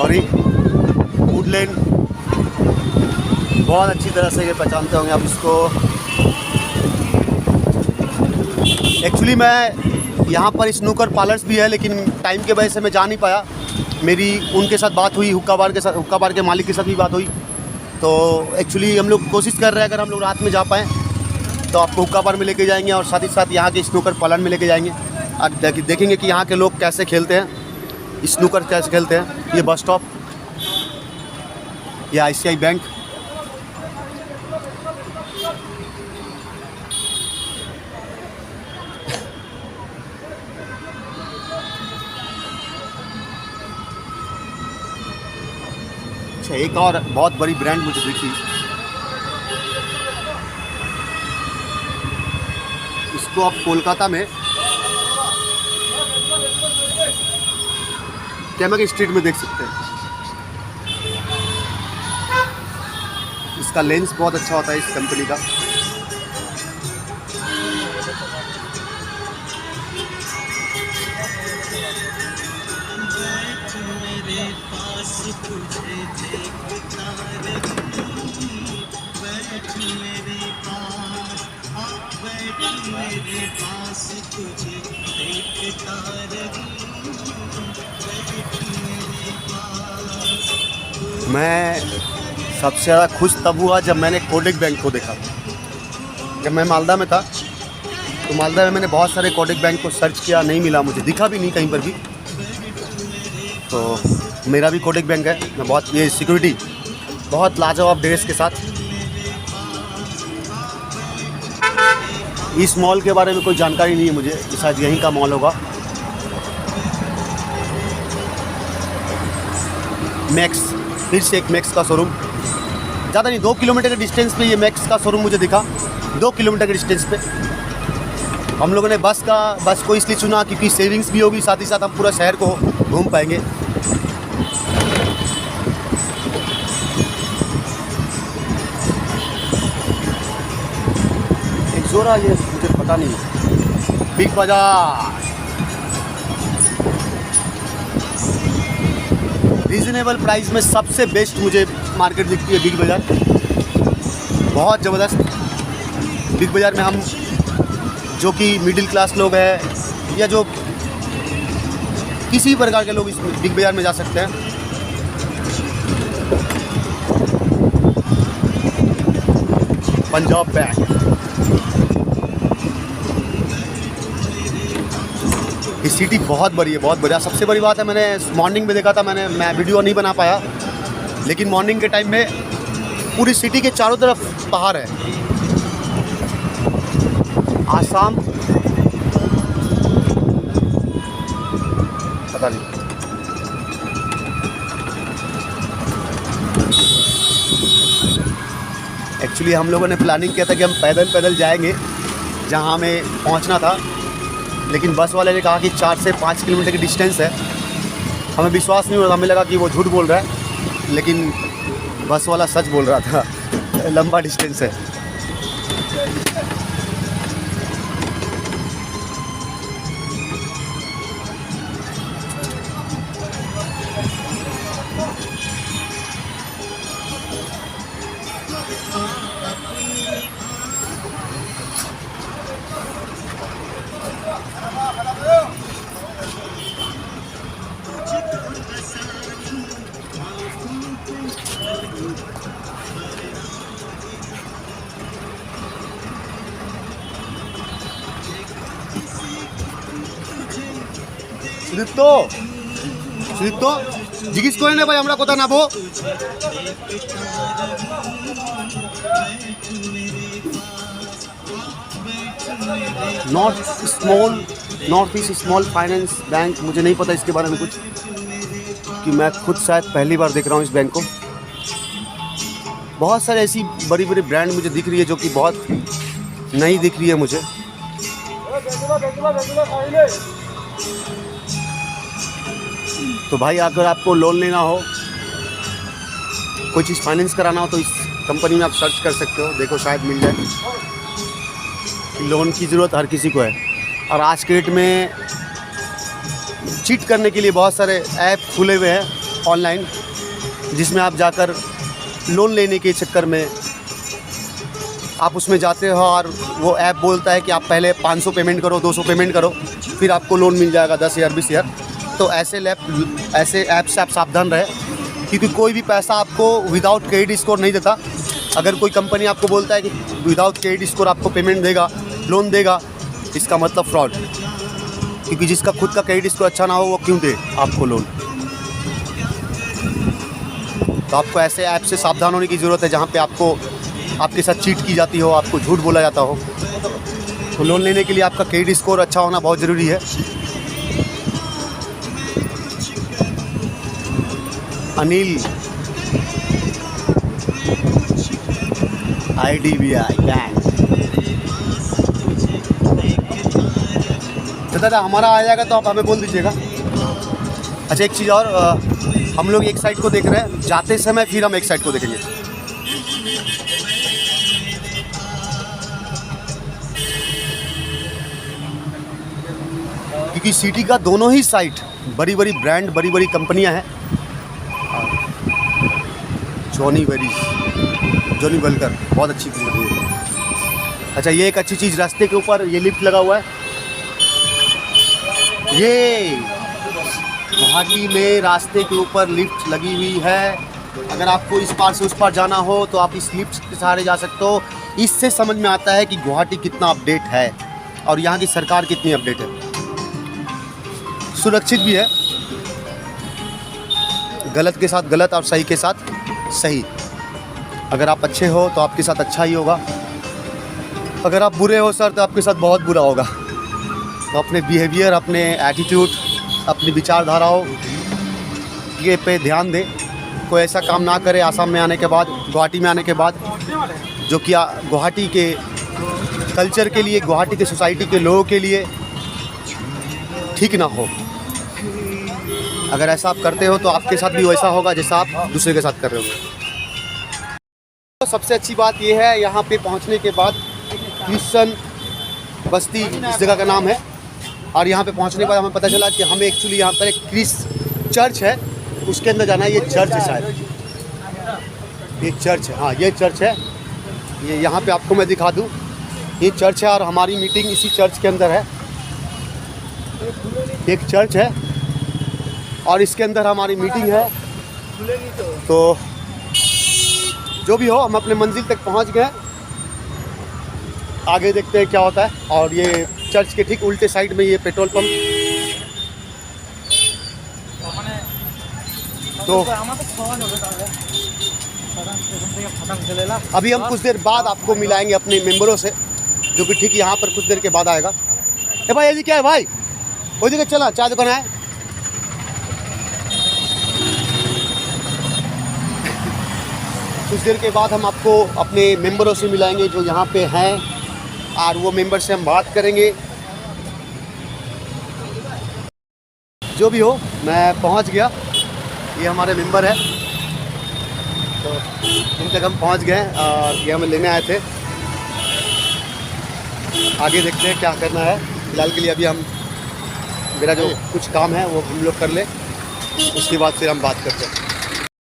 Sorry, Woodland बहुत अच्छी तरह से ये पहचानते होंगे आप इसको। एक्चुअली मैं यहाँ पर स्नूकर पार्लर्स भी है, लेकिन टाइम के वजह से मैं जा नहीं पाया। मेरी उनके साथ बात हुई, हुक्का बार के मालिक के साथ भी बात हुई। तो एक्चुअली हम लोग कोशिश कर रहे हैं अगर हम लोग रात में जा पाएँ तो आपको हुक्का बार में लेके जाएंगे और साथ ही साथ यहाँ के स्नूकर पार्लर में लेके जाएंगे और देखेंगे कि यहाँ के लोग कैसे खेलते हैं, स्नूकर कैसे खेलते हैं। ये बस स्टॉप, ये ICICI बैंक। अच्छा, एक और बहुत बड़ी ब्रांड मुझे दिखी, इसको आप कोलकाता में कैमक स्ट्रीट में देख सकते हैं। इसका लेंस बहुत अच्छा होता है इस कंपनी का। मैं सबसे ज़्यादा खुश तब हुआ जब मैंने कोटक बैंक को देखा। जब मैं मालदा में था तो मालदा में मैंने बहुत सारे कोटक बैंक को सर्च किया, नहीं मिला मुझे, दिखा भी नहीं कहीं पर भी। तो मेरा भी कोटक बैंक है। मैं बहुत, ये सिक्योरिटी बहुत लाजवाब ड्रेस के साथ। इस मॉल के बारे में कोई जानकारी नहीं है मुझे, शायद यहीं का मॉल होगा। मैक्स, फिर से एक मैक्स का शोरूम। ज़्यादा नहीं, 2 किलोमीटर के डिस्टेंस पे ये मैक्स का शोरूम मुझे दिखा। 2 किलोमीटर के डिस्टेंस पे। हम लोगों ने बस को इसलिए चुना क्योंकि सेविंग्स भी होगी, साथ ही साथ हम पूरा शहर को घूम पाएंगे। एक जोरा, ये मुझे पता नहीं। बिग बाजार, रीज़नेबल प्राइस में सबसे बेस्ट मुझे मार्केट दिखती है बिग बाज़ार। बहुत ज़बरदस्त। बिग बाज़ार में हम जो कि मिडिल क्लास लोग हैं या जो किसी प्रकार के लोग इस बिग बाज़ार में जा सकते हैं। पंजाब बैंक, ये सिटी बहुत बड़ी है, बहुत बढ़िया। सबसे बड़ी बात है, मैंने मॉर्निंग में देखा था, मैं वीडियो नहीं बना पाया, लेकिन मॉर्निंग के टाइम में पूरी सिटी के चारों तरफ पहाड़ है। आसाम, पता नहीं। एक्चुअली हम लोगों ने प्लानिंग किया था कि हम पैदल जाएंगे जहाँ हमें पहुँचना था, लेकिन बस वाले ने कहा कि 4 से 5 किलोमीटर की डिस्टेंस है। हमें विश्वास नहीं हो रहा, हमें लगा कि वो झूठ बोल रहा है, लेकिन बस वाला सच बोल रहा था। लंबा डिस्टेंस है। সুদীপ্ত জিজ্ঞেস করে নে ভাই আমরা কোথা নামবো। North east small finance bank, मुझे नहीं पता इसके बारे में कुछ, कि मैं खुद शायद पहली बार देख रहा हूँ इस बैंक को। बहुत सारे ऐसी बड़ी बड़ी ब्रांड मुझे दिख रही है जो कि बहुत नई दिख रही है मुझे। तो भाई अगर आपको लोन लेना हो, कोई चीज़ फाइनेंस कराना हो, तो इस कंपनी में आप सर्च कर सकते हो, देखो शायद मिल जाए। लोन की ज़रूरत हर किसी को है, और आज के डेट में चीट करने के लिए बहुत सारे ऐप खुले हुए हैं। ऑनलाइन, जिसमें आप जाकर लोन लेने के चक्कर में आप उसमें जाते हो और वो ऐप बोलता है कि आप पहले 500 पेमेंट करो, 200 पेमेंट करो, फिर आपको लोन मिल जाएगा 10,000 20,000। तो ऐसे ऐप से आप सावधान रहें, क्योंकि कोई भी पैसा आपको विदाउट क्रेडिट स्कोर नहीं देता। अगर कोई कंपनी आपको बोलता है कि विदाउट क्रेडिट स्कोर आपको पेमेंट देगा, लोन देगा, इसका मतलब फ्रॉड। क्योंकि जिसका खुद का क्रेडिट स्कोर अच्छा ना हो वो क्यों दे आपको लोन। तो आपको ऐसे ऐप से सावधान होने की ज़रूरत है जहाँ पे आपके साथ चीट की जाती हो, आपको झूठ बोला जाता हो। तो लोन लेने के लिए आपका क्रेडिट स्कोर अच्छा होना बहुत ज़रूरी है। Anil IDBI bank. तो दादा हमारा आ जाएगा तो आप हमें बोल दीजिएगा। अच्छा एक चीज़ और, हम लोग एक साइड को देख रहे हैं, जाते समय फिर हम एक साइड को देखेंगे। क्योंकि सिटी का दोनों ही साइड बड़ी बड़ी ब्रांड, बड़ी बड़ी कंपनियां हैं। जॉनी वेलकर बहुत अच्छी कंपनी है। अच्छा ये एक अच्छी चीज़, रास्ते के ऊपर ये लिफ्ट लगा हुआ है। ये गुवाहाटी में रास्ते के ऊपर लिफ्ट लगी हुई है। अगर आपको इस पार से उस पार जाना हो तो आप इस लिफ्ट के सहारे जा सकते हो। इससे समझ में आता है कि गुवाहाटी कितना अपडेट है और यहाँ की सरकार कितनी अपडेट है। सुरक्षित भी है, गलत के साथ गलत और सही के साथ सही। अगर आप अच्छे हो तो आपके साथ अच्छा ही होगा, अगर आप बुरे हो सर तो आपके साथ बहुत बुरा होगा। तो अपने बिहेवियर, अपने एटीट्यूड, अपनी विचारधाराओं के पे ध्यान दें। कोई ऐसा काम ना करे आसाम में आने के बाद, गुवाहाटी में आने के बाद, जो कि गुवाहाटी के कल्चर के लिए, गुवाहाटी के सोसाइटी के लोगों के लिए ठीक ना हो। अगर ऐसा आप करते हो तो आपके साथ भी वैसा होगा जैसा आप दूसरे के साथ कर रहे हो। तो सबसे अच्छी बात यह है, यहाँ पे पहुँचने के बाद क्रिश्चियन बस्ती इस जगह का नाम है। और यहाँ पे पहुँचने के बाद हमें पता चला कि हमें एक्चुअली यहाँ पर एक क्रिस चर्च है, उसके अंदर जाना है। ये चर्च है शायद, ये चर्च है, हाँ ये चर्च है। ये यहाँ पे आपको मैं दिखा दूँ, ये चर्च है और हमारी मीटिंग इसी चर्च के अंदर है। एक चर्च है और इसके अंदर हमारी मीटिंग है। तो जो भी हो, हम अपने मंजिल तक पहुँच गए। आगे देखते हैं क्या होता है। और ये चर्च के ठीक उल्टे साइड में ये पेट्रोल पंप। तो अभी हम कुछ देर बाद आपको मिलाएंगे अपने मेंबरों से, जो कि ठीक यहाँ पर कुछ देर के बाद आएगा। ए भाई ये जी क्या है भाई, वो जगह चला चाय दुकान है। कुछ देर के बाद हम आपको अपने मेंबरों से मिलाएंगे जो यहाँ पे हैं, और वो मेंबर से हम बात करेंगे। जो भी हो, मैं पहुँच गया। ये हमारे मेंबर है, तो इन तक हम पहुँच गए और ये हमें लेने आए थे। आगे देखते हैं क्या करना है। फिलहाल के लिए अभी हम, मेरा जो कुछ काम है वो हम लोग कर ले, उसके बाद फिर हम बात करते हैं।